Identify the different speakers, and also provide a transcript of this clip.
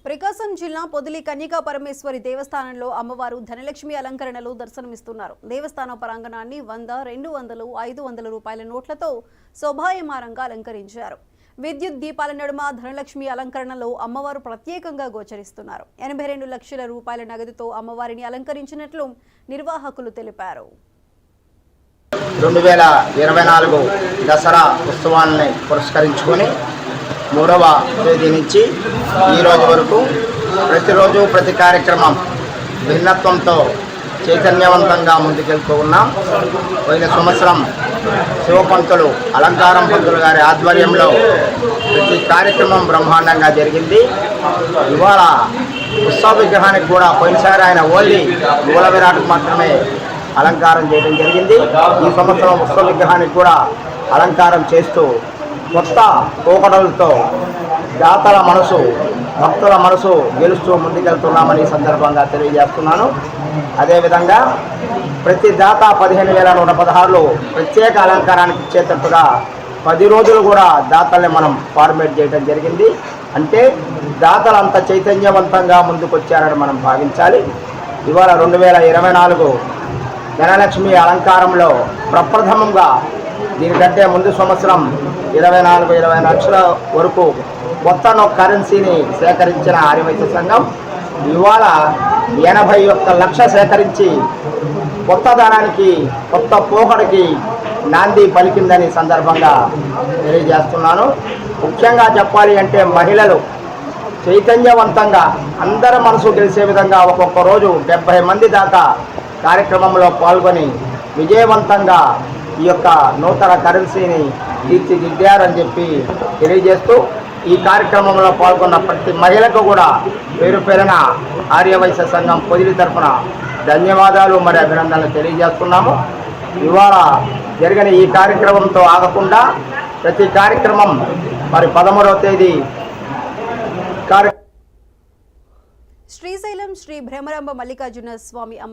Speaker 1: ప్రకాశం జిల్లా పొదిలి కన్యకా పరమేశ్వరి దేవస్థానంలో అమ్మవారు ధనలక్ష్మి అలంకరణలో దర్శనమిస్తున్నారు. దేవస్థాన ప్రాంగణాన్ని 100, 200, 500 రూపాయల నోట్లతో శోభాయమానంగా అలంకరించారు. విద్యుత్ దీపాల నడుమ ధనలక్ష్మి అలంకరణలో అమ్మవారు ప్రత్యేకంగా గోచరిస్తున్నారు. 82 లక్షల రూపాయల నగదుతో అమ్మవారిని అలంకరించినట్లు నిర్వాహకులు తెలిపారు.
Speaker 2: 2024 దసరా ఉత్సవాన్ని పురస్కరించుకొని 3వ తేదీ నుంచి ఈ రోజు వరకు ప్రతిరోజు ప్రతి కార్యక్రమం భిన్నత్వంతో చైతన్యవంతంగా ముందుకెళ్తూ ఉన్నాం. పోయిన సంవత్సరం శివపంతులు అలంకారం పంతులు గారి ఆధ్వర్యంలో ప్రతి కార్యక్రమం బ్రహ్మాండంగా జరిగింది. ఇవాళ ఉత్సవ విగ్రహానికి కూడా పోయినసారి ఆయన ఓన్లీ మూల విరాట్కు మాత్రమే అలంకారం చేయడం జరిగింది. ఈ సంవత్సరం ఉత్సవ విగ్రహానికి కూడా అలంకారం చేస్తూ కొత్త పోకడలతో దాతల మనసు భక్తుల మనసు గెలుస్తూ ముందుకెళ్తున్నామని సందర్భంగా తెలియజేస్తున్నాను. అదేవిధంగా ప్రతి దాత 15,116 ప్రత్యేక అలంకారానికి ఇచ్చేటట్టుగా 10 రోజులు కూడా దాతల్ని మనం ఫార్మేట్ చేయడం జరిగింది. అంటే దాతలు అంత చైతన్యవంతంగా ముందుకొచ్చారని మనం భావించాలి. ఇవాళ 2024 ధనలక్ష్మి అలంకారంలో ప్రప్రథమంగా దీనికంటే ముందు సంవత్సరం 24-25 లక్షల వరకు కొత్త కరెన్సీని సేకరించిన ఆర్యవైశ్య సంఘం ఇవాళ 81 లక్ష సేకరించి కొత్త ధనానికి కొత్త పోకడికి నాంది పలికిందని సందర్భంగా తెలియజేస్తున్నాను. ముఖ్యంగా చెప్పాలి అంటే మహిళలు చైతన్యవంతంగా అందరి మనసు గెలిచే విధంగా ఒక్కొక్క రోజు 70 మంది దాకా కార్యక్రమంలో పాల్గొని విజయవంతంగా ఈ యొక్క నూతన కరెన్సీని తీర్చిదిద్దారని చెప్పి తెలియజేస్తూ ఈ కార్యక్రమంలో పాల్గొన్న ప్రతి మహిళకు కూడా పేరు పేరున ఆర్యవైశ్య సంఘం పొదిలి తరఫున ధన్యవాదాలు మరి అభినందనలు తెలియజేస్తున్నాము. ఇవాళ జరిగిన ఈ కార్యక్రమంతో ఆగకుండా ప్రతి కార్యక్రమం మరి 13వ తేదీ
Speaker 1: శ్రీశైలం శ్రీ భ్రమరాంబ మల్లికార్జున స్వామి అమ్మ